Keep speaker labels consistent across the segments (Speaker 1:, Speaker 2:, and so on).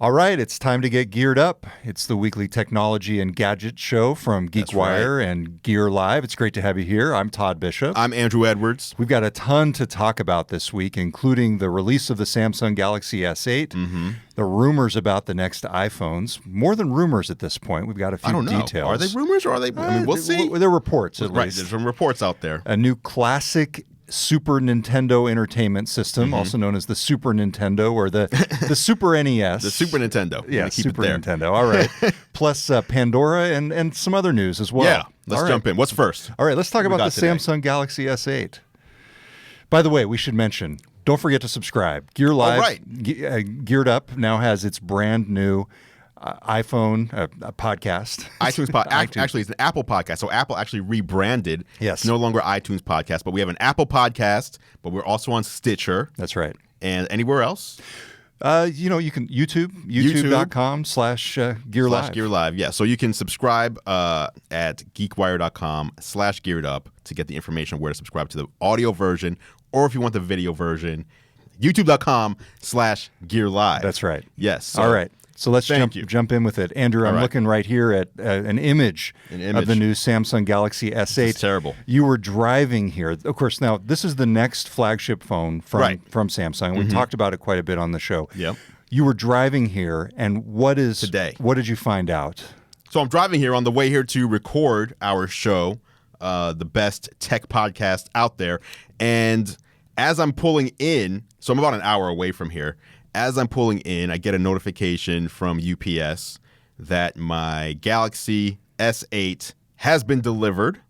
Speaker 1: All right, it's time to get geared up. It's the weekly technology and gadget show from GeekWire and Gear Live. It's great to have you here. I'm Todd Bishop.
Speaker 2: I'm Andrew Edwards.
Speaker 1: We've got a ton to talk about this week, including the release of the Samsung Galaxy S8, the rumors about the next iPhones. More than rumors at this point. We've got a few details.
Speaker 2: Are they rumors or are they? I mean, we'll see.
Speaker 1: They're reports, at least.
Speaker 2: There's some reports out there.
Speaker 1: A new classic Super Nintendo Entertainment System, also known as the Super Nintendo or the Super NES.
Speaker 2: The Super Nintendo.
Speaker 1: Yeah, Super Nintendo. All right. Plus Pandora and some other news as well.
Speaker 2: Yeah, let's jump in. What's first?
Speaker 1: All right, let's talk about the
Speaker 2: today?
Speaker 1: Samsung Galaxy S8. By the way, we should mention, don't forget to subscribe. Gear Live, Geared Up now has its brand new iPhone podcast.
Speaker 2: iTunes podcast. Actually, it's an Apple podcast. So Apple actually rebranded.
Speaker 1: Yes.
Speaker 2: It's no longer iTunes podcast, but we have an Apple podcast, but we're also on Stitcher.
Speaker 1: That's right.
Speaker 2: And anywhere else?
Speaker 1: You can youtube.com/Gear Live.
Speaker 2: Gear Live, yeah. So you can subscribe at geekwire.com/gearedup to get the information where to subscribe to the audio version, or if you want the video version, youtube.com/Gear Live.
Speaker 1: That's right.
Speaker 2: Yes. So
Speaker 1: all right. So let's jump in with it. Andrew, I'm looking right here at an image of the new Samsung Galaxy S8.
Speaker 2: It's terrible.
Speaker 1: You were driving here. Of course, now this is the next flagship phone from Samsung. We talked about it quite a bit on the show.
Speaker 2: Yep.
Speaker 1: You were driving here, and what did you find out?
Speaker 2: So I'm driving here on the way here to record our show, the best tech podcast out there. And as I'm pulling in, so I'm about an hour away from here. As I'm pulling in, I get a notification from UPS that my Galaxy S8 has been delivered.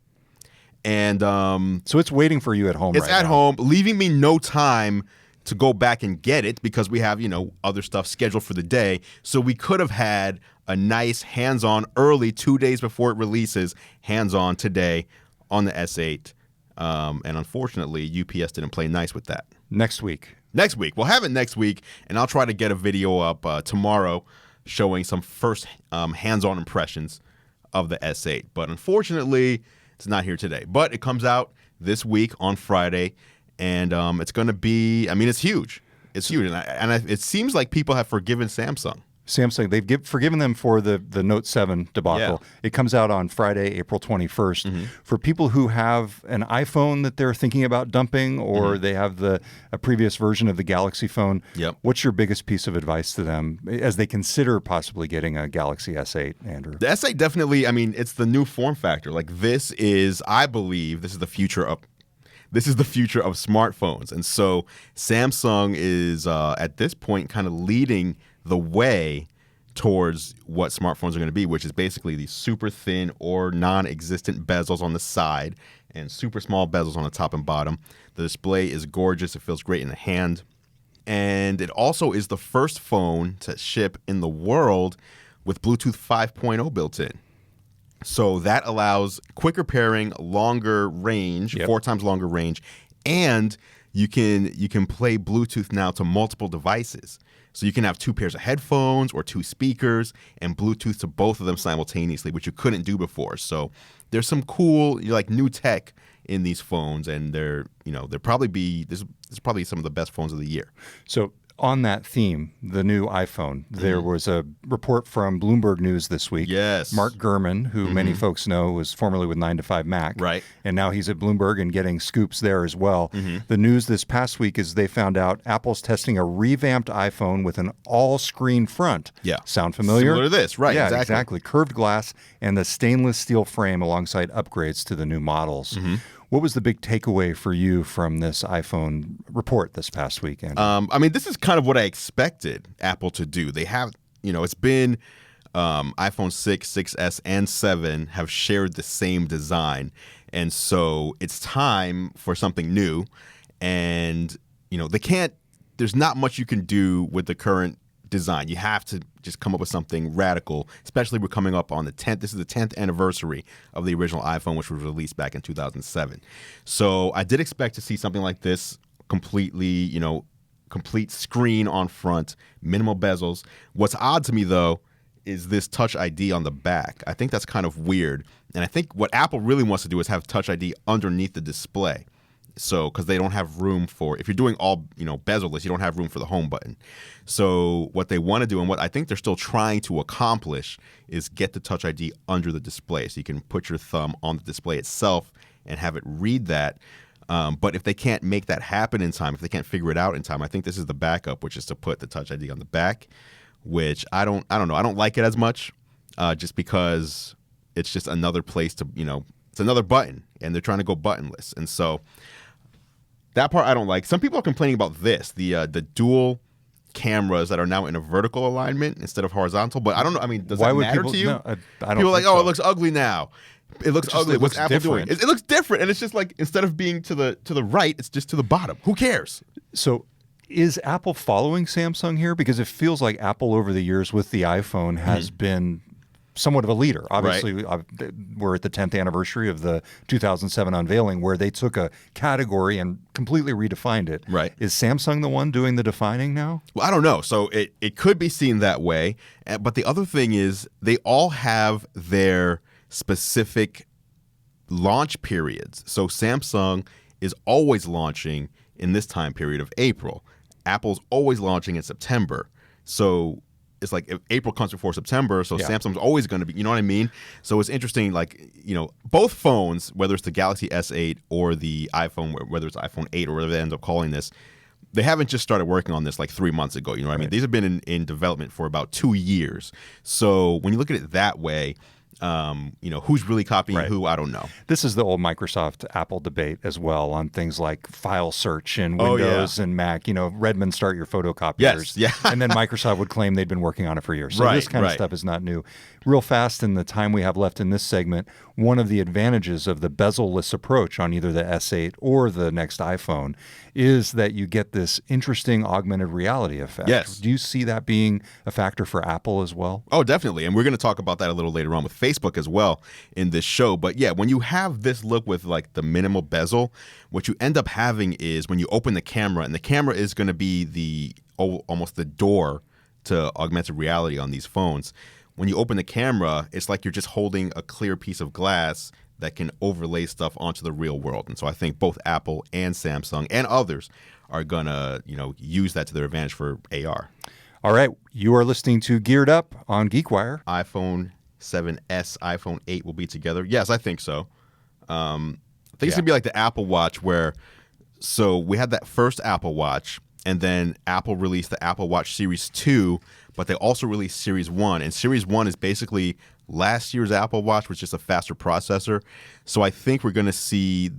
Speaker 2: And
Speaker 1: so it's waiting for you at home right now.
Speaker 2: It's at home, leaving me no time to go back and get it because we have, other stuff scheduled for the day. So we could have had a nice hands-on early 2 days before it releases, hands-on today on the S8. And unfortunately, UPS didn't play nice with that.
Speaker 1: Next week.
Speaker 2: We'll have it next week, and I'll try to get a video up tomorrow showing some first hands-on impressions of the S8. But unfortunately, it's not here today. But it comes out this week on Friday, and it's going to be, it's huge. It's huge, and it seems like people have forgiven Samsung.
Speaker 1: They've forgiven them for the Note 7 debacle.
Speaker 2: Yeah.
Speaker 1: It comes out on Friday, April 21st. For people who have an iPhone that they're thinking about dumping, or they have a previous version of the Galaxy phone, what's your biggest piece of advice to them as they consider possibly getting a Galaxy S8, Andrew?
Speaker 2: The S8 definitely, it's the new form factor. I believe this is the future of smartphones. And so Samsung is, at this point, kind of leading the way towards what smartphones are going to be, which is basically these super thin or non-existent bezels on the side and super small bezels on the top and bottom. The display is gorgeous. It feels great in the hand. And it also is the first phone to ship in the world with Bluetooth 5.0 built in. So that allows quicker pairing, longer range, 4 times longer range, and you can play Bluetooth now to multiple devices. So you can have 2 pairs of headphones or 2 speakers and Bluetooth to both of them simultaneously, which you couldn't do before. So there's some cool new tech in these phones, and this is probably some of the best phones of the year.
Speaker 1: So on that theme, the new iPhone, there was a report from Bloomberg News this week.
Speaker 2: Yes.
Speaker 1: Mark Gurman, who many folks know was formerly with 9to5Mac.
Speaker 2: Right.
Speaker 1: And now he's at Bloomberg and getting scoops there as well. The news this past week is they found out Apple's testing a revamped iPhone with an all-screen front.
Speaker 2: Yeah.
Speaker 1: Sound familiar?
Speaker 2: Similar to this, right.
Speaker 1: Yeah, exactly. Curved glass and the stainless steel frame alongside upgrades to the new models. What was the big takeaway for you from this iPhone report this past weekend?
Speaker 2: This is kind of what I expected Apple to do. They have, it's been iPhone 6, 6S, and 7 have shared the same design. And so it's time for something new. And, there's not much you can do with the current design. You have to just come up with something radical, especially we're coming up on the 10th. This is the 10th anniversary of the original iPhone, which was released back in 2007. So I did expect to see something like this, completely, complete screen on front, minimal bezels. What's odd to me, though, is this Touch ID on the back. I think that's kind of weird. And I think what Apple really wants to do is have Touch ID underneath the display. So, because they don't have room for, if you're doing all, bezel-less, you don't have room for the home button. So what they want to do, and what I think they're still trying to accomplish, is get the Touch ID under the display. So you can put your thumb on the display itself and have it read that. But if they can't make that happen in time, if they can't figure it out in time, I think this is the backup, which is to put the Touch ID on the back, which I don't know. I don't like it as much, just because it's just another place to, it's another button, and they're trying to go buttonless. And so that part I don't like. Some people are complaining about this, the dual cameras that are now in a vertical alignment instead of horizontal. But I don't know. I mean, does that matter to you?
Speaker 1: No, I don't
Speaker 2: people are like,
Speaker 1: so.
Speaker 2: It looks ugly now. It looks ugly. What's Apple doing? It looks different, and it's just like, instead of being to the right, it's just to the bottom. Who cares?
Speaker 1: So is Apple following Samsung here? Because it feels like Apple over the years with the iPhone has been somewhat of a leader. Obviously, we're at the 10th anniversary of the 2007 unveiling, where they took a category and completely redefined it.
Speaker 2: Right.
Speaker 1: Is Samsung the one doing the defining now?
Speaker 2: Well, I don't know. So it could be seen that way. But the other thing is, they all have their specific launch periods. So Samsung is always launching in this time period of April. Apple's always launching in September. So it's like, if April comes before September, so Samsung's always going to be, you know what I mean? So it's interesting, like, both phones, whether it's the Galaxy S8 or the iPhone, whether it's iPhone 8 or whatever they end up calling this, they haven't just started working on this like 3 months ago. You know what I mean? These have been in development for about 2 years. So when you look at it that way, who's really copying who, I don't know.
Speaker 1: This is the old Microsoft Apple debate as well on things like file search in Windows and Mac. Redmond, start your photocopiers.
Speaker 2: Yes,
Speaker 1: and then Microsoft would claim they'd been working on it for years. So this kind of stuff is not new. Real fast, in the time we have left in this segment, one of the advantages of the bezel-less approach on either the S8 or the next iPhone is that you get this interesting augmented reality effect.
Speaker 2: Yes.
Speaker 1: Do you see that being a factor for Apple as well?
Speaker 2: Oh, definitely. And we're going to talk about that a little later on with Facebook as well in this show. But yeah, when you have this look with like the minimal bezel, what you end up having is, when you open the camera, and the camera is going to be almost the door to augmented reality on these phones. When you open the camera, it's like you're just holding a clear piece of glass that can overlay stuff onto the real world. And so I think both Apple and Samsung and others are going to, use that to their advantage for AR.
Speaker 1: All right. You are listening to Geared Up on GeekWire.
Speaker 2: iPhone 7S, iPhone 8 will be together. Yes, I think so. I think it's going to be like the Apple Watch, so we had that first Apple Watch, and then Apple released the Apple Watch Series 2, but they also released Series 1. And Series 1 is basically last year's Apple Watch with just a faster processor. So I think we're going to see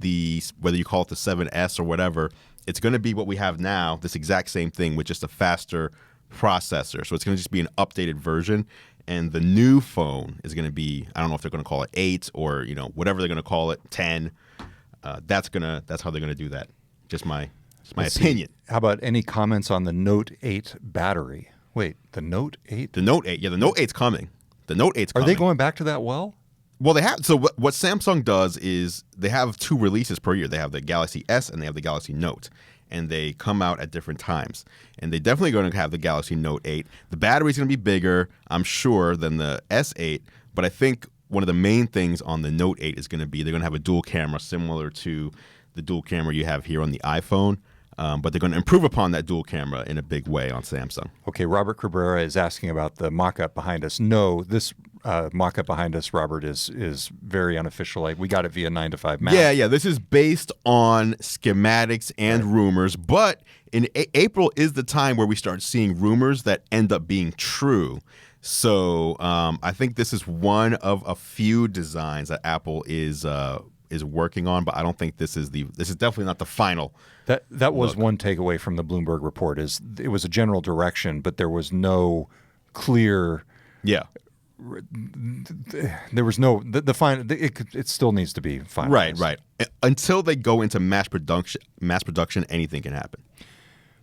Speaker 2: whether you call it the 7S or whatever, it's going to be what we have now, this exact same thing with just a faster processor. So it's going to just be an updated version. And the new phone is going to be, I don't know if they're going to call it 8 or, whatever they're going to call it, 10. That's how they're going to do that. Just my opinion.
Speaker 1: How about any comments on the Note 8 battery? Wait, the Note 8?
Speaker 2: The Note 8. Yeah, the Note 8's coming. The Note 8's coming.
Speaker 1: Are they going back to that well?
Speaker 2: Well, they have. So what Samsung does is they have 2 releases per year. They have the Galaxy S and they have the Galaxy Note. And they come out at different times. And they're definitely going to have the Galaxy Note 8. The battery's going to be bigger, I'm sure, than the S8. But I think one of the main things on the Note 8 is going to be, they're going to have a dual camera similar to the dual camera you have here on the iPhone. But they're going to improve upon that dual camera in a big way on Samsung.
Speaker 1: Okay, Robert Cabrera is asking about the mock-up behind us. No, this mock-up behind us, Robert, is very unofficial. We got it via 9 to 5 Mac.
Speaker 2: Yeah. This is based on schematics and rumors. But in April is the time where we start seeing rumors that end up being true. So I think this is one of a few designs that Apple is working on, but I don't think this is definitely not the final.
Speaker 1: That was one takeaway from the Bloomberg report, is it was a general direction, but there was no clear.
Speaker 2: Yeah.
Speaker 1: There was no the final. It still needs to be finalized.
Speaker 2: Right. Until they go into mass production, anything can happen.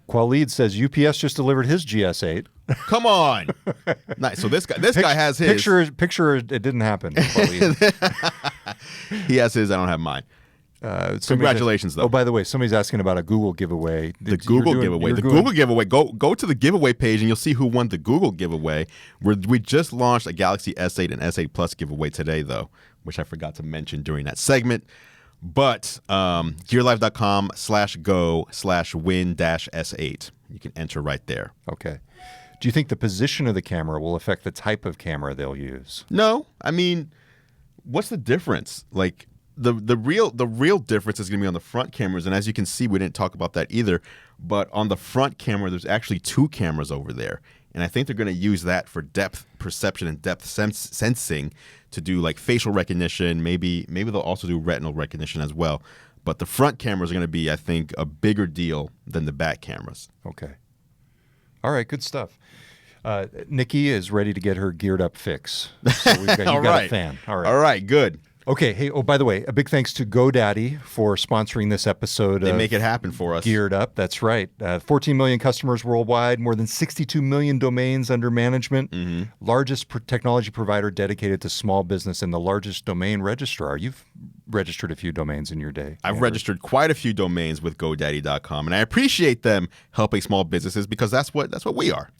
Speaker 1: Khalid says UPS just delivered his GS8.
Speaker 2: Come on, nice. So this guy has his
Speaker 1: picture. It didn't happen. Khalid.
Speaker 2: He has his. I don't have mine. Congratulations, though.
Speaker 1: Oh, by the way, somebody's asking about a Google giveaway.
Speaker 2: The Google giveaway. Go to the giveaway page and you'll see who won the Google giveaway. We just launched a Galaxy S8 and S8 Plus giveaway today, though, which I forgot to mention during that segment. But gearlive.com/go/win-s8. You can enter right there.
Speaker 1: Okay. Do you think the position of the camera will affect the type of camera they'll use?
Speaker 2: No. I mean, what's the difference? Like the real difference is going to be on the front cameras, and as you can see, we didn't talk about that either. But on the front camera, there's actually 2 cameras over there, and I think they're going to use that for depth perception and depth sensing to do like facial recognition. Maybe they'll also do retinal recognition as well. But the front cameras are going to be, I think, a bigger deal than the back cameras.
Speaker 1: Okay. All right, good stuff. Nikki is ready to get her geared up fix. So you got a fan.
Speaker 2: All right, good.
Speaker 1: Okay. Hey, oh, by the way, a big thanks to GoDaddy for sponsoring this episode.
Speaker 2: They make it happen for us.
Speaker 1: Geared Up. That's right. 14 million customers worldwide, more than 62 million domains under management, largest technology provider dedicated to small business, and the largest domain registrar. You've registered a few domains in your day.
Speaker 2: I've registered quite a few domains with GoDaddy.com, and I appreciate them helping small businesses because that's what we are.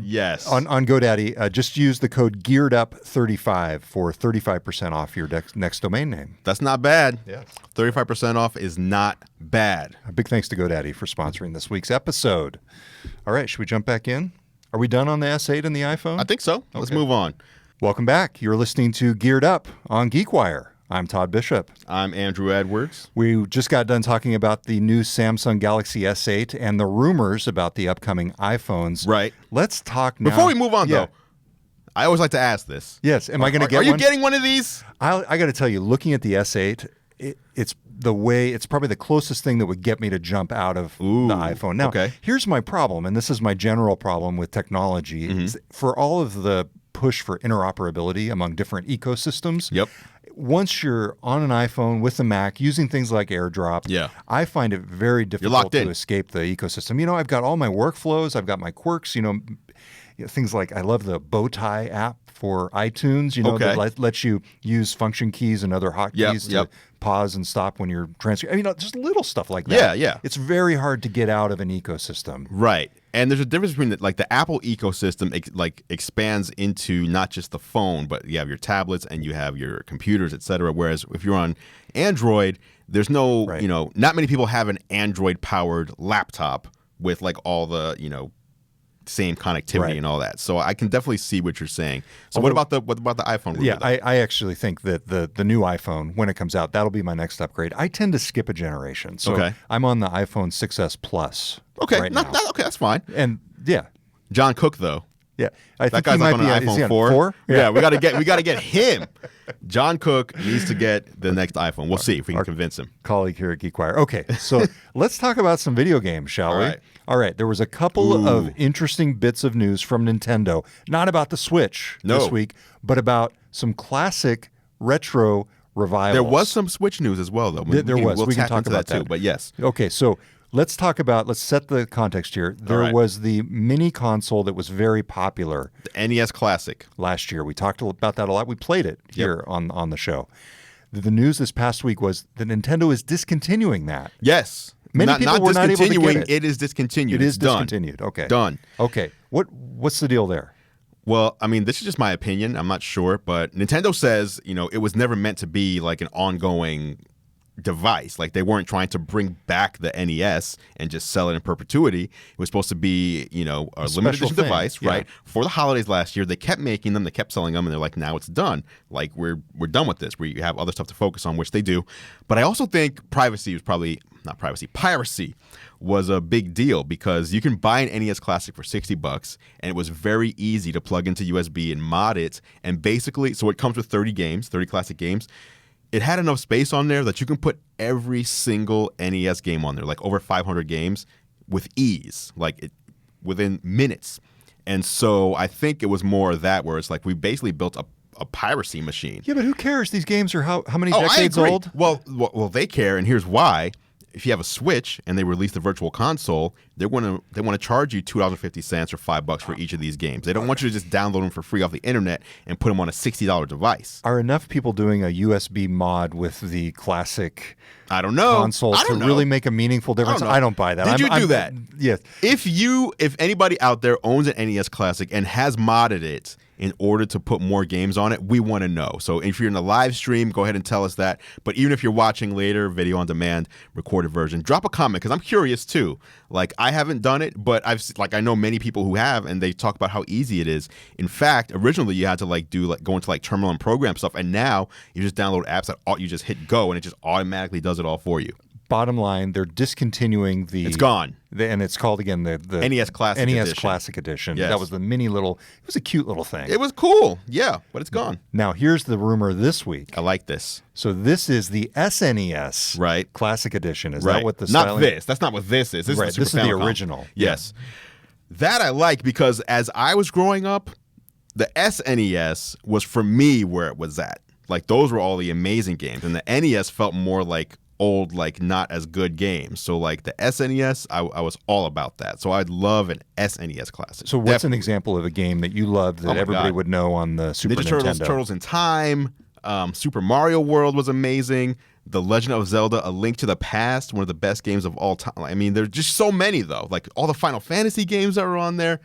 Speaker 2: Yes.
Speaker 1: On GoDaddy, just use the code GearedUp35 for 35% off your next domain name.
Speaker 2: That's not bad.
Speaker 1: Yes.
Speaker 2: 35% off is not bad.
Speaker 1: A big thanks to GoDaddy for sponsoring this week's episode. All right, should we jump back in? Are we done on the S8 and the iPhone?
Speaker 2: I think so. Let's move on.
Speaker 1: Welcome back. You're listening to Geared Up on GeekWire. I'm Todd Bishop.
Speaker 2: I'm Andrew Edwards.
Speaker 1: We just got done talking about the new Samsung Galaxy S8 and the rumors about the upcoming iPhones.
Speaker 2: Right.
Speaker 1: Let's talk now.
Speaker 2: Before we move on, though, I always like to ask this.
Speaker 1: Yes. Am I going to get one?
Speaker 2: Are you getting one of these?
Speaker 1: I got to tell you, looking at the S8, it's probably the closest thing that would get me to jump out of the iPhone. Now, here's my problem, and this is my general problem with technology. Is for all of the push for interoperability among different ecosystems.
Speaker 2: Yep.
Speaker 1: Once you're on an iPhone with a Mac using things like AirDrop, I find it very difficult to escape the ecosystem. You know, I've got all my workflows, I've got my quirks, things like I love the Bowtie app for iTunes, that lets you use function keys and other hotkeys to pause and stop when you're transferring. Just little stuff like that.
Speaker 2: Yeah.
Speaker 1: It's very hard to get out of an ecosystem.
Speaker 2: Right. And there's a difference between the Apple ecosystem expands into not just the phone, but you have your tablets and you have your computers, et cetera. Whereas if you're on Android, there's no, not many people have an Android-powered laptop with all the, same connectivity and all that. So I can definitely see what you're saying. So what about the iPhone?
Speaker 1: Yeah, I actually think that the new iPhone, when it comes out, that'll be my next upgrade. I tend to skip a generation. So I'm on the iPhone 6S Plus.
Speaker 2: Okay,
Speaker 1: right now.
Speaker 2: Okay, that's fine.
Speaker 1: And
Speaker 2: John Cook though.
Speaker 1: Yeah,
Speaker 2: I think that guy's on an iPhone 4.
Speaker 1: Yeah,
Speaker 2: we got to get him. John Cook needs to get the next iPhone. We'll see if we can convince him.
Speaker 1: Colleague here at GeekWire. Okay, so let's talk about some video games, shall we? All right. There was a couple of interesting bits of news from Nintendo, not about the Switch this week, but about some classic retro revivals.
Speaker 2: There was some Switch news as well, though.
Speaker 1: We can talk about that
Speaker 2: too. But yes.
Speaker 1: Okay, so let's set the context here. There was the mini console that was very popular.
Speaker 2: The NES Classic.
Speaker 1: Last year. We talked about that a lot. We played it here on the show. The news this past week was that Nintendo is discontinuing that.
Speaker 2: Yes.
Speaker 1: Many people were not able to get it.
Speaker 2: It is discontinued.
Speaker 1: It is discontinued. Okay.
Speaker 2: Done.
Speaker 1: Okay. What's the deal there?
Speaker 2: Well, this is just my opinion. I'm not sure. But Nintendo says, it was never meant to be like an ongoing device. Like they weren't trying to bring back the NES and just sell it in perpetuity. It was supposed to be, a limited edition device, right? For the holidays last year, they kept making them, they kept selling them, and they're like, now it's done. Like we're done with this. We have other stuff to focus on, which they do. But I also think piracy was a big deal because you can buy an NES Classic for $60, and it was very easy to plug into USB and mod it. And basically, so it comes with 30 classic games. It had enough space on there that you can put every single NES game on there, like over 500 games, with ease, within minutes. And so I think it was more of that, where it's like we basically built a piracy machine.
Speaker 1: Yeah, but who cares? These games are how many decades old?
Speaker 2: Well, they care, and here's why. If you have a Switch and they release the Virtual Console, they want to charge you $2.50 or $5 for each of these games. They don't want you to just download them for free off the internet and put them on a $60 device.
Speaker 1: Are enough people doing a USB mod with the classic
Speaker 2: I don't know.
Speaker 1: console to really make a meaningful difference. I don't buy that.
Speaker 2: Did you do that?
Speaker 1: Yes.
Speaker 2: If anybody out there owns an NES Classic and has modded it in order to put more games on it, we want to know. So if you're in the live stream, go ahead and tell us that. But even if you're watching later, video on demand, recorded version, drop a comment because I'm curious too. Like, I haven't done it, but I know many people who have, and they talk about how easy it is. In fact, originally you had to go into terminal and program stuff, and now you just download apps that you just hit go, and it just automatically does it all for you.
Speaker 1: Bottom line, they're discontinuing the...
Speaker 2: It's gone.
Speaker 1: And it's called, again, the
Speaker 2: NES Classic Edition.
Speaker 1: Classic Edition.
Speaker 2: Yes.
Speaker 1: That was the mini little... It was a cute little thing.
Speaker 2: It was cool, yeah, but it's gone.
Speaker 1: Now, here's the rumor this week.
Speaker 2: I like this.
Speaker 1: So this is the SNES Classic Edition. Is that what the styling...
Speaker 2: Not this. That's not what this is. This is the
Speaker 1: original.
Speaker 2: Yes. Yeah. That I like because as I was growing up, the SNES was, for me, where it was at. Like, those were all the amazing games. And the NES felt more like old, not as good games. So the SNES, I was all about that. So I'd love an SNES Classic.
Speaker 1: So what's an example of a game that you loved that everybody would know on the Super Nintendo?
Speaker 2: Turtles in Time, Super Mario World was amazing. The Legend of Zelda: A Link to the Past, one of the best games of all time. I mean, there's just so many though. All the Final Fantasy games that were on there.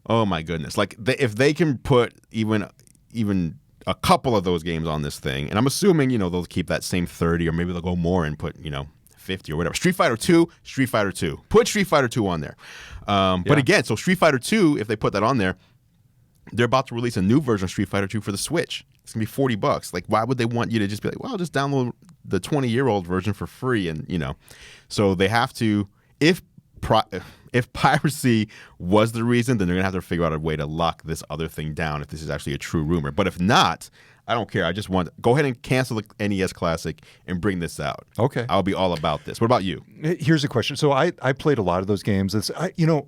Speaker 2: Oh my goodness! If they can put even a couple of those games on this thing, and I'm assuming, they'll keep that same 30, or maybe they'll go more and put, 50 or whatever. Street Fighter 2. Put Street Fighter 2 on there. But again, so Street Fighter 2, if they put that on there, they're about to release a new version of Street Fighter 2 for the Switch. It's going to be $40. Why would they want you to just be well, just download the 20-year-old version for free? And, so they have to, if piracy was the reason, then they're going to have to figure out a way to lock this other thing down if this is actually a true rumor. But if not, I don't care. I just want go ahead and cancel the NES Classic and bring this out.
Speaker 1: Okay.
Speaker 2: I'll be all about this. What about you?
Speaker 1: Here's a question. So I played a lot of those games. I got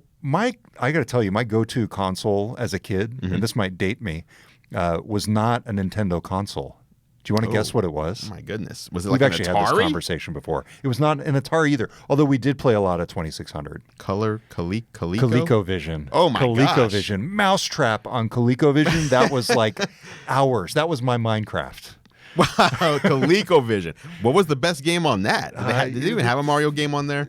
Speaker 1: to tell you, my go-to console as a kid, and this might date me, was not a Nintendo console. Do you want to guess what it was?
Speaker 2: Oh my goodness. Was it
Speaker 1: We've
Speaker 2: like
Speaker 1: actually
Speaker 2: an
Speaker 1: had
Speaker 2: Atari?
Speaker 1: this conversation before. It was not an Atari either, although we did play a lot of 2600.
Speaker 2: ColecoVision. Oh my gosh.
Speaker 1: ColecoVision. Mousetrap on ColecoVision. That was hours. That was my Minecraft.
Speaker 2: Wow, ColecoVision. What was the best game on that? Did they even have a Mario game on there?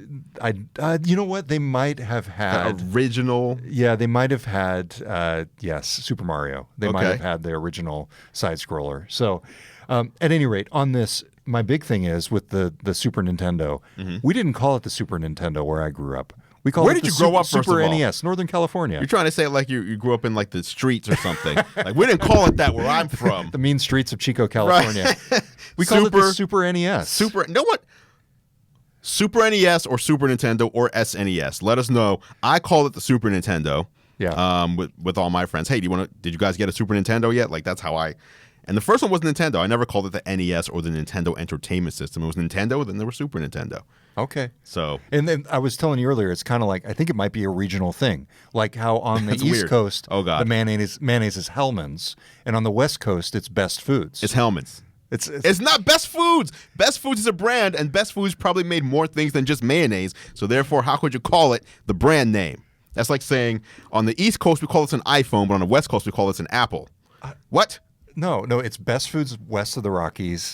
Speaker 1: You know what? They might have had...
Speaker 2: The original?
Speaker 1: Yeah, they might have had, yes, Super Mario. They might have had the original side-scroller. So... at any rate, on this, my big thing is with the Super Nintendo, we didn't call it the Super Nintendo where I grew up. We called it the Super NES, Northern California.
Speaker 2: You're trying to say it like you grew up in the streets or something. We didn't call it that where I'm from.
Speaker 1: The mean streets of Chico, California. Right. We called it the Super NES.
Speaker 2: You know what? Super NES or Super Nintendo or SNES. Let us know. I called it the Super Nintendo.
Speaker 1: Yeah.
Speaker 2: With all my friends. Hey, did you guys get a Super Nintendo yet? That's how I... And the first one was Nintendo. I never called it the NES or the Nintendo Entertainment System. It was Nintendo, then there was Super Nintendo.
Speaker 1: Okay.
Speaker 2: So,
Speaker 1: and then I was telling you earlier, it's kind of I think it might be a regional thing. Like how on the East Coast, the mayonnaise is Hellman's, and on the West Coast, it's Best Foods.
Speaker 2: It's Hellman's. It's not Best Foods. Best Foods is a brand, and Best Foods probably made more things than just mayonnaise. So therefore, how could you call it the brand name? That's like saying on the East Coast, we call it an iPhone, but on the West Coast, we call it an Apple. What?
Speaker 1: No, it's Best Foods west of the Rockies,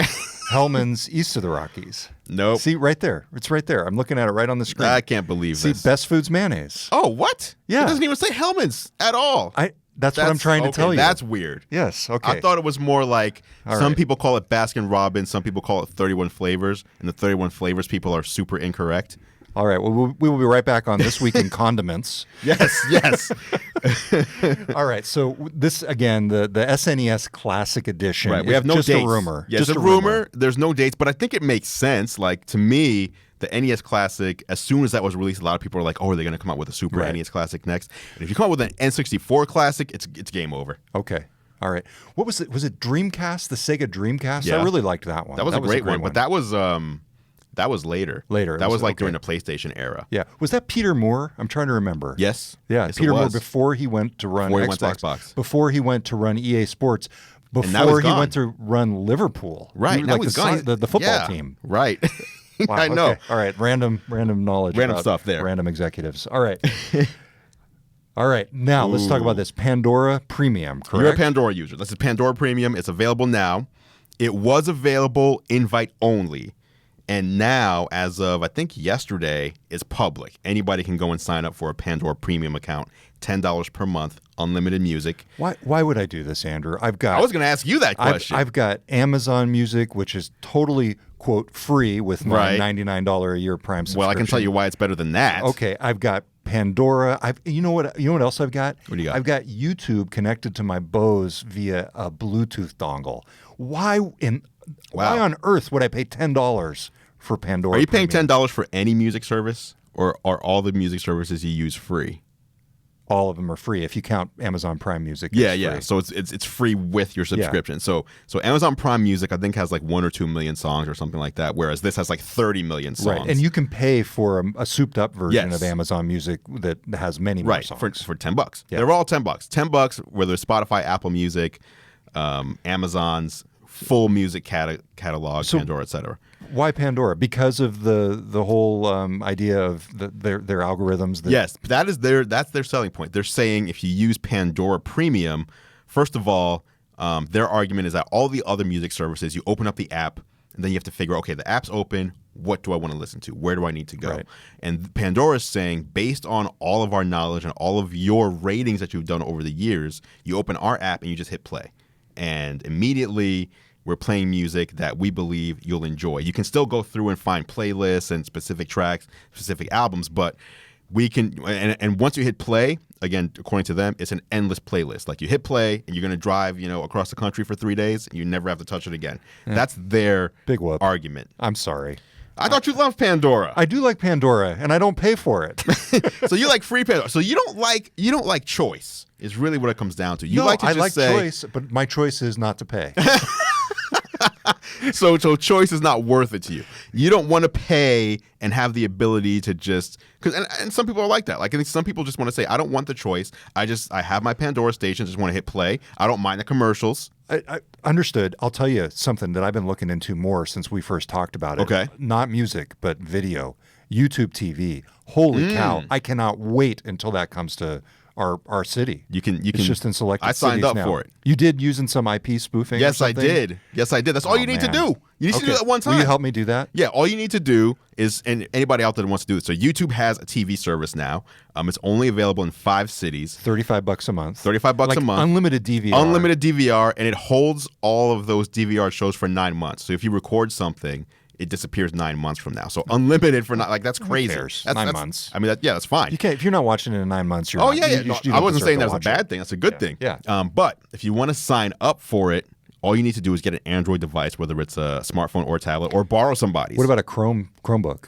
Speaker 1: Hellman's east of the Rockies.
Speaker 2: Nope.
Speaker 1: See, right there. It's right there. I'm looking at it right on the screen.
Speaker 2: I can't believe this.
Speaker 1: See, Best Foods mayonnaise.
Speaker 2: Oh, what?
Speaker 1: Yeah.
Speaker 2: It doesn't even say Hellman's at all.
Speaker 1: That's what I'm trying to tell you.
Speaker 2: That's weird.
Speaker 1: Yes, okay.
Speaker 2: I thought it was more like some people call it Baskin Robbins, some people call it 31 Flavors, and the 31 Flavors people are super incorrect.
Speaker 1: All right. Well, we will be right back on This Week in Condiments.
Speaker 2: Yes.
Speaker 1: All right. So this, again, the SNES Classic Edition.
Speaker 2: Right. We have no dates.
Speaker 1: Just a rumor.
Speaker 2: Yeah, just a rumor. There's no dates, but I think it makes sense. To me, the NES Classic, as soon as that was released, a lot of people are like, oh, are they going to come out with a Super NES Classic next? And if you come out with an N64 Classic, it's game over.
Speaker 1: Okay. All right. What was it? Was it Dreamcast, the Sega Dreamcast?
Speaker 2: Yeah.
Speaker 1: I really liked that one.
Speaker 2: That was a great one, but that was later. That was during the PlayStation era.
Speaker 1: Yeah. Was that Peter Moore? I'm trying to remember.
Speaker 2: Yes.
Speaker 1: Yeah.
Speaker 2: Yes,
Speaker 1: Peter Moore before he went to run Xbox. Before he went to run EA Sports. Before he went to run Liverpool.
Speaker 2: Right.
Speaker 1: Now he's gone. The football team.
Speaker 2: Right.
Speaker 1: Wow,
Speaker 2: I know.
Speaker 1: Okay. All right. Random knowledge.
Speaker 2: Random stuff there.
Speaker 1: Random executives. All right. All right. Now let's talk about this Pandora Premium, correct?
Speaker 2: You're a Pandora user. This is Pandora Premium. It's available now. It was available invite only. And now, as of, I think, yesterday, it's public. Anybody can go and sign up for a Pandora Premium account, $10 per month, unlimited music.
Speaker 1: Why would I do this, Andrew?
Speaker 2: I was going to ask you that question.
Speaker 1: I've got Amazon Music, which is totally, quote, free with my $99 a year Prime subscription.
Speaker 2: Well, I can tell you why it's better than that.
Speaker 1: Okay, I've got Pandora. You know what else I've got?
Speaker 2: What do you got?
Speaker 1: I've got YouTube connected to my Bose via a Bluetooth dongle. Why on earth would I pay $10 for Pandora?
Speaker 2: Are you paying
Speaker 1: Premium?
Speaker 2: $10 for any music service, or are all the music services you use free?
Speaker 1: All of them are free if you count Amazon Prime Music.
Speaker 2: Yeah. So it's free with your subscription. Yeah. So Amazon Prime Music, I think, has like 1 or 2 million songs or something like that, whereas this has like 30 million songs.
Speaker 1: Right, and you can pay for a souped-up version of Amazon Music that has many more songs.
Speaker 2: For $10. Yeah. They're all $10. $10, whether it's Spotify, Apple Music, Amazon's full music catalog, Pandora, etc.
Speaker 1: Why Pandora? Because of the whole idea of their algorithms.
Speaker 2: Yes, that's their selling point. They're saying if you use Pandora Premium, first of all, their argument is that all the other music services, you open up the app, and then you have to figure, okay, the app's open. What do I want to listen to? Where do I need to go? Right. And Pandora is saying, based on all of our knowledge and all of your ratings that you've done over the years, you open our app and you just hit play. And immediately we're playing music that we believe you'll enjoy. You can still go through and find playlists and specific tracks, specific albums, but we can, and once you hit play, again, according to them, it's an endless playlist. Like you hit play and you're going to drive, across the country for 3 days and you never have to touch it again. Yeah. That's their
Speaker 1: big whoop
Speaker 2: argument.
Speaker 1: I'm sorry.
Speaker 2: I thought you loved Pandora.
Speaker 1: I do like Pandora, and I don't pay for it.
Speaker 2: So you like free Pandora. So you don't like choice. Is really what it comes down to.
Speaker 1: I like choice, but my choice is not to pay.
Speaker 2: So choice is not worth it to you. You don't want to pay and have the ability to just and some people are like that. Like I think some people just want to say, I don't want the choice. I have my Pandora station, just want to hit play. I don't mind the commercials.
Speaker 1: I understood. I'll tell you something that I've been looking into more since we first talked about it.
Speaker 2: Okay.
Speaker 1: Not music, but video. YouTube TV. Holy cow. I cannot wait until that comes to our city. It's just in selected cities.
Speaker 2: I signed up
Speaker 1: now.
Speaker 2: for it.
Speaker 1: You did using some IP spoofing?
Speaker 2: Yes, I did. That's all you need to do. You need to do that one time.
Speaker 1: Will you help me do that?
Speaker 2: Yeah, all you need to do is, and anybody out there that wants to do it. So YouTube has a TV service now. It's only available in 5 cities.
Speaker 1: $35 a month.
Speaker 2: $35 a month.
Speaker 1: Unlimited DVR.
Speaker 2: Unlimited DVR, and it holds all of those DVR shows for 9 months. So if you record something, it disappears 9 months from now. So unlimited for that's crazy.
Speaker 1: Who cares?
Speaker 2: That's
Speaker 1: 9 months.
Speaker 2: I mean, that's fine.
Speaker 1: You can't if you're not watching it in 9 months. You're
Speaker 2: I wasn't saying that was a bad thing. That's a good thing.
Speaker 1: Yeah.
Speaker 2: But if you want to sign up for it, all you need to do is get an Android device, whether it's a smartphone or a tablet, or borrow somebody's.
Speaker 1: What about a Chromebook?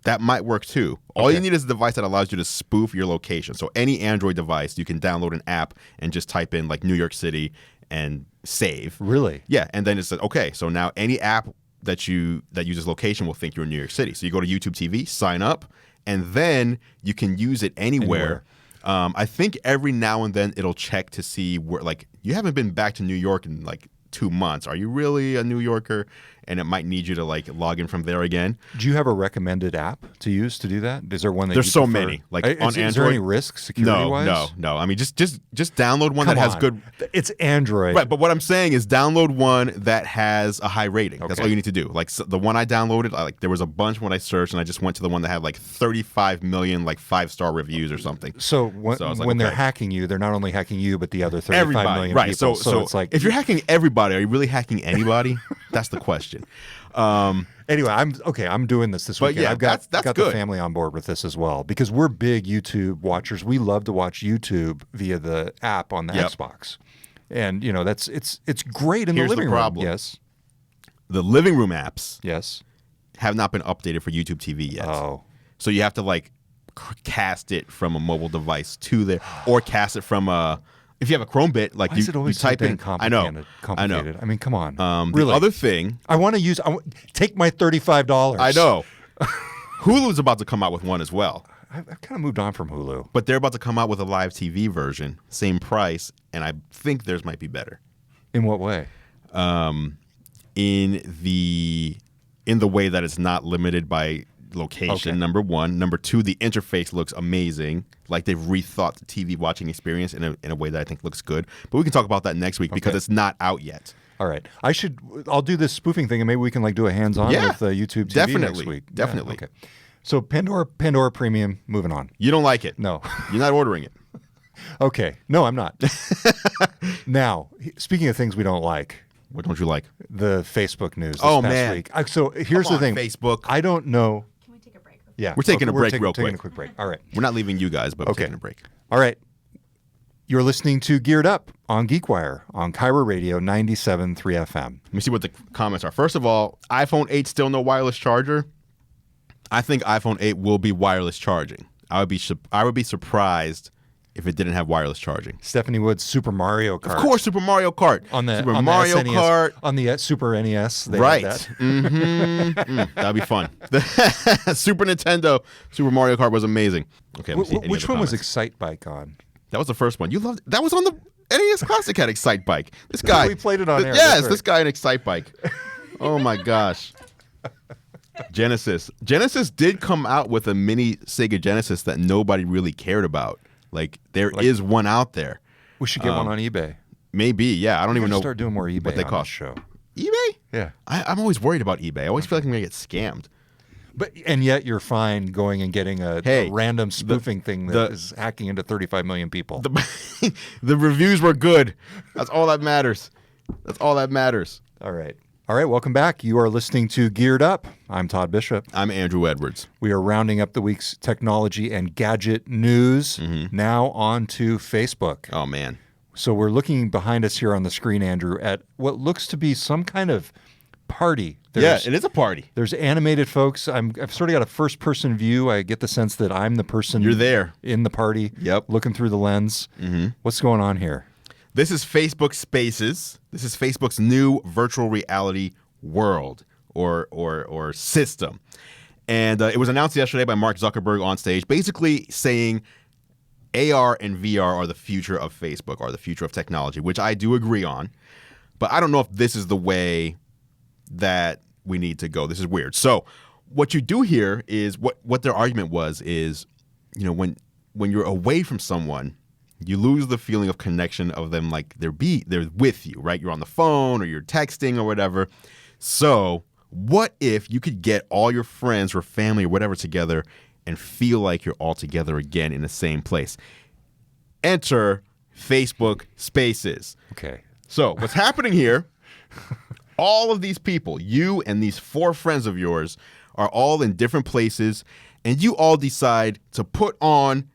Speaker 2: That might work too. All you need is a device that allows you to spoof your location. So any Android device, you can download an app and just type in like New York City and save.
Speaker 1: Really?
Speaker 2: Yeah. And then it says, okay, so now any app that uses location will think you're in New York City. So you go to YouTube TV, sign up, and then you can use it anywhere. I think every now and then it'll check to see where, like, you haven't been back to New York in like 2 months. Are you really a New Yorker? And it might need you to like log in from there again.
Speaker 1: Do you have a recommended app to use to do that? Is there one that
Speaker 2: There's
Speaker 1: you
Speaker 2: so
Speaker 1: prefer?
Speaker 2: many. Like on Android.
Speaker 1: Is there any risk security-wise?
Speaker 2: No. I mean, just download one that has good.
Speaker 1: It's Android,
Speaker 2: right? But what I'm saying is download one that has a high rating. Okay. That's all you need to do. Like the one I downloaded, there was a bunch when I searched, and I just went to the one that had like 35 million 5-star reviews or something.
Speaker 1: So when they're hacking you, they're not only hacking you, but the other 35 million
Speaker 2: right?
Speaker 1: people.
Speaker 2: So
Speaker 1: it's like,
Speaker 2: if you're hacking everybody, are you really hacking anybody? That's the question.
Speaker 1: Anyway, I'm doing this weekend.
Speaker 2: Yeah,
Speaker 1: I've got
Speaker 2: that's
Speaker 1: the
Speaker 2: good.
Speaker 1: family on board with this as well because we're big YouTube watchers. We love to watch YouTube via the app on the Xbox, and it's great in the living room.
Speaker 2: Problem.
Speaker 1: Yes,
Speaker 2: the living room apps have not been updated for YouTube TV yet.
Speaker 1: Oh,
Speaker 2: so you have to cast it from a mobile device to there, or cast it from a. If you have a Chromebit,
Speaker 1: Why is it always
Speaker 2: you type in.
Speaker 1: Complicated? I know. I mean, come on.
Speaker 2: Really? The other thing,
Speaker 1: I want to take my $35.
Speaker 2: I know. Hulu's about to come out with one as well.
Speaker 1: I've kind of moved on from Hulu,
Speaker 2: but they're about to come out with a live TV version, same price, and I think theirs might be better.
Speaker 1: In what way?
Speaker 2: In the way that it's not limited by location,
Speaker 1: okay.
Speaker 2: Number one. Number two, the interface looks amazing. Like they've rethought the TV watching experience in a way that I think looks good. But we can talk about that next week because it's not out yet.
Speaker 1: All right. I'll do this spoofing thing, and maybe we can do a hands-on with YouTube TV next week.
Speaker 2: Definitely.
Speaker 1: Yeah, okay. So Pandora Premium, moving on.
Speaker 2: You don't like it.
Speaker 1: No.
Speaker 2: You're not ordering it.
Speaker 1: Okay. No, I'm not. Now, speaking of things we don't like.
Speaker 2: What don't you like?
Speaker 1: The Facebook news this past week. So here's the thing.
Speaker 2: Facebook.
Speaker 1: I don't know.
Speaker 3: Can we take a break?
Speaker 1: Yeah.
Speaker 2: We're taking a break real quick.
Speaker 1: Taking a quick break. All right.
Speaker 2: We're not leaving you guys, but we're taking a break.
Speaker 1: All right. You're listening to Geared Up on GeekWire on Kyra Radio 97.3 FM.
Speaker 2: Let me see what the comments are. First of all, iPhone 8 still no wireless charger. I think iPhone 8 will be wireless charging. I would be surprised if it didn't have wireless charging.
Speaker 1: Stephanie Wood's Super Mario Kart.
Speaker 2: Of course, Super Mario Kart.
Speaker 1: On the
Speaker 2: Mario
Speaker 1: SNES,
Speaker 2: Kart.
Speaker 1: On the Super NES. They
Speaker 2: right.
Speaker 1: had that.
Speaker 2: Mm-hmm. That'd be fun. Super Nintendo Super Mario Kart was amazing. Okay, let me see.
Speaker 1: Which one was Excite Bike on?
Speaker 2: That was the first one. You loved that was on the NES Classic had Excite Bike. This guy.
Speaker 1: We played it on air.
Speaker 2: Yes,
Speaker 1: right.
Speaker 2: This guy in Excite Bike. Oh my gosh. Genesis did come out with a mini Sega Genesis that nobody really cared about. Like there is one out there.
Speaker 1: We should get one on eBay.
Speaker 2: Maybe, yeah. I don't even know.
Speaker 1: Start doing more eBay
Speaker 2: what they
Speaker 1: on
Speaker 2: cost.
Speaker 1: This show.
Speaker 2: eBay?
Speaker 1: Yeah.
Speaker 2: I'm always worried about eBay. I always feel like I'm gonna get scammed.
Speaker 1: And yet you're fine going and getting a random spoofing thing that is hacking into 35 million people.
Speaker 2: The reviews were good. That's all that matters. That's all that matters.
Speaker 1: All right. All right, welcome back. You are listening to Geared Up. I'm Todd Bishop.
Speaker 2: I'm Andrew Edwards.
Speaker 1: We are rounding up the week's technology and gadget news. Now on to Facebook.
Speaker 2: Oh, man.
Speaker 1: So we're looking behind us here on the screen, Andrew, at what looks to be some kind of party.
Speaker 2: Yeah, it is a party.
Speaker 1: There's animated folks. I've sort of got a first-person view. I get the sense that I'm the person
Speaker 2: You're there
Speaker 1: in the party.
Speaker 2: Yep.
Speaker 1: Looking through the lens. What's going on here?
Speaker 2: This is Facebook Spaces. This is Facebook's new virtual reality world or system. And it was announced yesterday by Mark Zuckerberg on stage, basically saying AR and VR are the future of Facebook, are the future of technology, which I do agree on. But I don't know if this is the way that we need to go. This is weird. So what you do here is what their argument was is, when you're away from someone, you lose the feeling of connection of them, like they're with you, right? You're on the phone or you're texting or whatever. So what if you could get all your friends or family or whatever together and feel like you're all together again in the same place? Enter Facebook Spaces.
Speaker 1: Okay.
Speaker 2: So what's happening here, all of these people, you and these 4 friends of yours, are all in different places, and you all decide to put on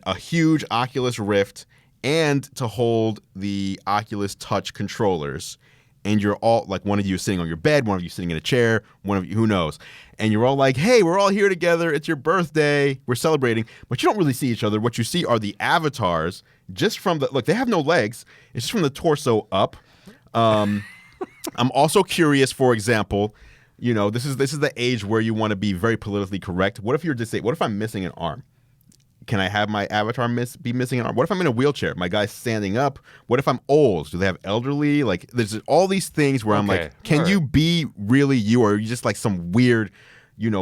Speaker 2: a huge Oculus Rift and to hold the Oculus Touch controllers. And you're all, like, one of you is sitting on your bed, one of you sitting in a chair, one of you, who knows. And you're all like, hey, we're all here together. It's your birthday. We're celebrating. But you don't really see each other. What you see are the avatars just from look, they have no legs. It's just from the torso up. I'm also curious, for example, this is the age where you want to be very politically correct. What if you're disabled? What if I'm missing an arm? Can I have my avatar be missing an arm? What if I'm in a wheelchair? My guy's standing up. What if I'm old? Do they have elderly? Like, there's all these things where I'm like, can you be really you, or are you just like some weird,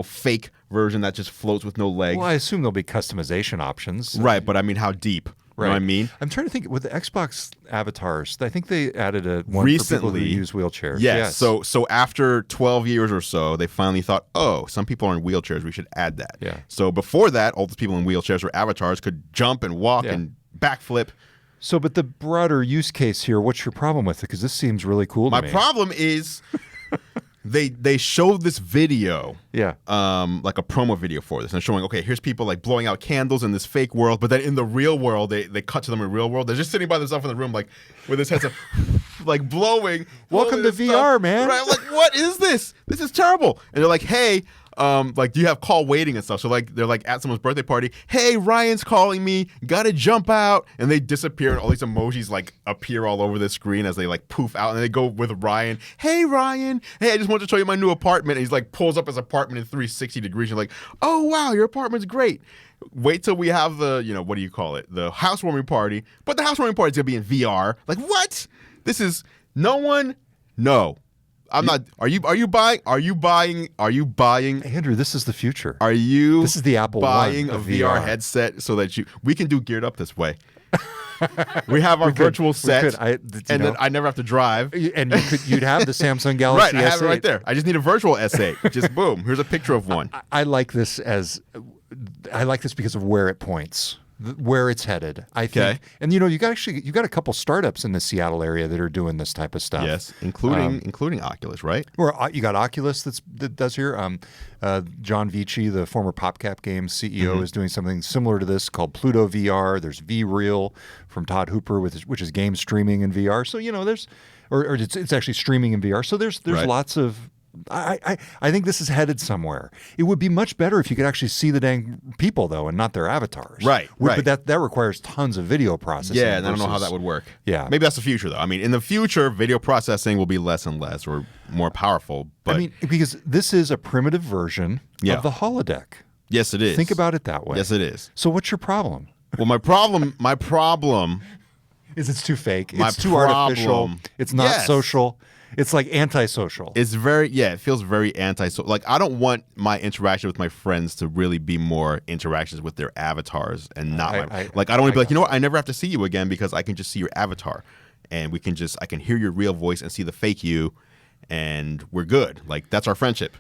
Speaker 2: fake version that just floats with no legs?
Speaker 1: Well, I assume there'll be customization options.
Speaker 2: Right, but I mean, how deep? Right. You know what I mean?
Speaker 1: I'm trying to think, with the Xbox avatars, I think they added one
Speaker 2: recently
Speaker 1: for people who use wheelchairs.
Speaker 2: Yes. So after 12 years or so, they finally thought, some people are in wheelchairs. We should add that.
Speaker 1: Yeah.
Speaker 2: So before that, all the people in wheelchairs or avatars could jump and walk and backflip.
Speaker 1: So, but the broader use case here, what's your problem with it? Because this seems really cool to me.
Speaker 2: My problem is they showed this video, like a promo video for this, and showing, okay, here's people like blowing out candles in this fake world, but then in the real world, they cut to them in the real world. They're just sitting by themselves in the room, like with his headset, like blowing.
Speaker 1: Welcome to VR, man.
Speaker 2: Right? I'm like, what is this? This is terrible. And they're like, hey. Like, do you have call waiting and stuff? So like, they're like at someone's birthday party. Hey, Ryan's calling me. Gotta jump out. And they disappear, and all these emojis like appear all over the screen as they like poof out. And they go with Ryan. Hey, Ryan. Hey, I just wanted to show you my new apartment. And he's like pulls up his apartment in 360 degrees. You're like, oh wow, your apartment's great. Wait till we have the, what do you call it? The housewarming party. But the housewarming party's gonna be in VR. Like, what? This is no. I'm not. Are you buying?
Speaker 1: Andrew, this is the future.
Speaker 2: Are you?
Speaker 1: This is the Apple
Speaker 2: buying
Speaker 1: One
Speaker 2: a VR headset so that we can do Geared Up this way. We have our virtual set,
Speaker 1: then
Speaker 2: I never have to drive.
Speaker 1: And you'd have the Samsung Galaxy
Speaker 2: Right, I
Speaker 1: S8.
Speaker 2: have it right there. I just need a virtual S8. Just boom. Here's a picture of one.
Speaker 1: I like this because of where it points, where it's headed. I think, and you got a couple startups in the Seattle area that are doing this type of stuff.
Speaker 2: Yes, including Oculus, right?
Speaker 1: Or you got Oculus that does here. John Vici, the former PopCap Games CEO, is doing something similar to this called Pluto VR. There's VReal from Todd Hooper, which is game streaming in VR. So it's actually streaming in VR. So there's lots of. I think this is headed somewhere. It would be much better if you could actually see the dang people, though, and not their avatars.
Speaker 2: Right.
Speaker 1: But that requires tons of video processing.
Speaker 2: Yeah, and I don't know how that would work.
Speaker 1: Yeah.
Speaker 2: Maybe that's the future, though. I mean, in the future, video processing will be less and less or more powerful. But
Speaker 1: because this is a primitive version of the holodeck.
Speaker 2: Yes, it is.
Speaker 1: Think about it that way.
Speaker 2: Yes, it is.
Speaker 1: So what's your problem?
Speaker 2: Well, my problem
Speaker 1: is it's too fake. It's too artificial. It's not social. It's like antisocial.
Speaker 2: It's it feels very antisocial. Like, I don't want my interaction with my friends to really be more interactions with their avatars and not I don't want to be like, you know what, I never have to see you again because I can just see your avatar and I can hear your real voice and see the fake you and we're good. Like, that's our friendship.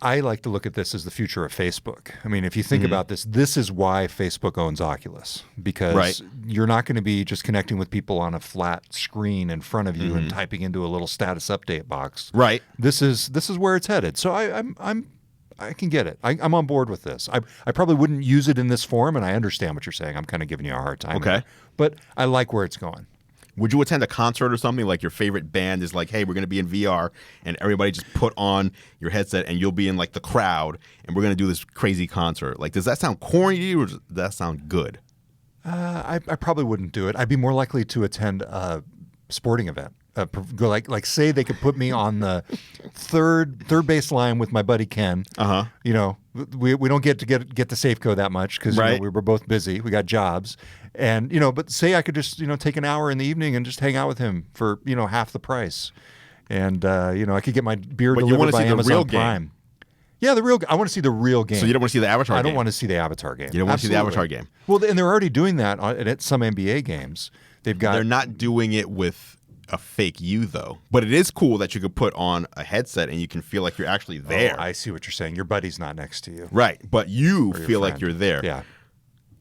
Speaker 1: I like to look at this as the future of Facebook. I mean, if you think about this, this is why Facebook owns Oculus, because you're not going to be just connecting with people on a flat screen in front of you and typing into a little status update box.
Speaker 2: Right.
Speaker 1: This is where it's headed. So I can get it. I'm on board with this. I probably wouldn't use it in this form, and I understand what you're saying. I'm kind of giving you a hard time.
Speaker 2: Okay.
Speaker 1: Here, but I like where it's going.
Speaker 2: Would you attend a concert or something like your favorite band is like, hey, we're going to be in VR and everybody just put on your headset and you'll be in like the crowd and we're going to do this crazy concert? Like, does that sound corny to you or does that sound good?
Speaker 1: I probably wouldn't do it. I'd be more likely to attend a sporting event. Like say they could put me on the third base line with my buddy Ken. We don't get to get to Safeco that much because we were both busy. We got jobs, and but say I could just take an hour in the evening and just hang out with him for half the price, and I could get my beer delivered by Amazon Prime. Yeah, I want to see the real game.
Speaker 2: So you don't want to see the Avatar game?
Speaker 1: I don't want to see the Avatar game.
Speaker 2: You don't want to see the Avatar game?
Speaker 1: Well, and they're already doing that at some NBA games. They're
Speaker 2: not doing it with a fake you, though. But it is cool that you could put on a headset and you can feel like you're actually there.
Speaker 1: Oh, I see what you're saying. Your buddy's not next to you.
Speaker 2: Right, but you feel like you're there.
Speaker 1: Yeah.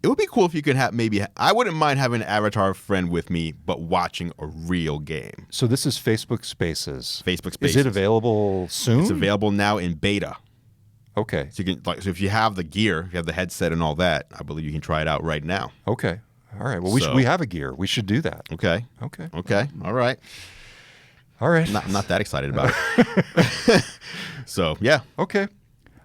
Speaker 2: It would be cool if you could have I wouldn't mind having an avatar friend with me, but watching a real game.
Speaker 1: So this is Facebook Spaces.
Speaker 2: Facebook Spaces.
Speaker 1: Is it available soon?
Speaker 2: It's available now in beta.
Speaker 1: Okay.
Speaker 2: So you can so if you have the gear, if you have the headset and all that, I believe you can try it out right now.
Speaker 1: Okay. All right. Well, we have a gear. We should do that.
Speaker 2: Okay. All right. Not that excited about it. So, yeah.
Speaker 1: Okay.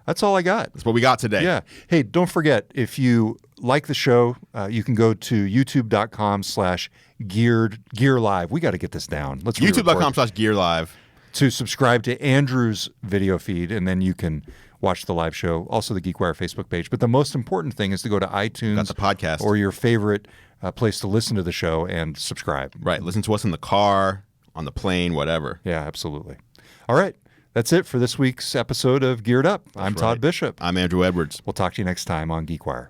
Speaker 1: That's all I got.
Speaker 2: That's what we got today.
Speaker 1: Yeah. Hey, don't forget, if you like the show, you can go to youtube.com/gearlive. We got to get this down. Let's
Speaker 2: youtube.com/gearlive
Speaker 1: to subscribe to Andrew's video feed, and then you can watch the live show, also the GeekWire Facebook page. But the most important thing is to go to iTunes,
Speaker 2: got the podcast,
Speaker 1: or your favorite place to listen to the show and subscribe.
Speaker 2: Right. Listen to us in the car, on the plane, whatever.
Speaker 1: Yeah, absolutely. All right. That's it for this week's episode of Geared Up. I'm Todd Bishop.
Speaker 2: I'm Andrew Edwards.
Speaker 1: We'll talk to you next time on GeekWire.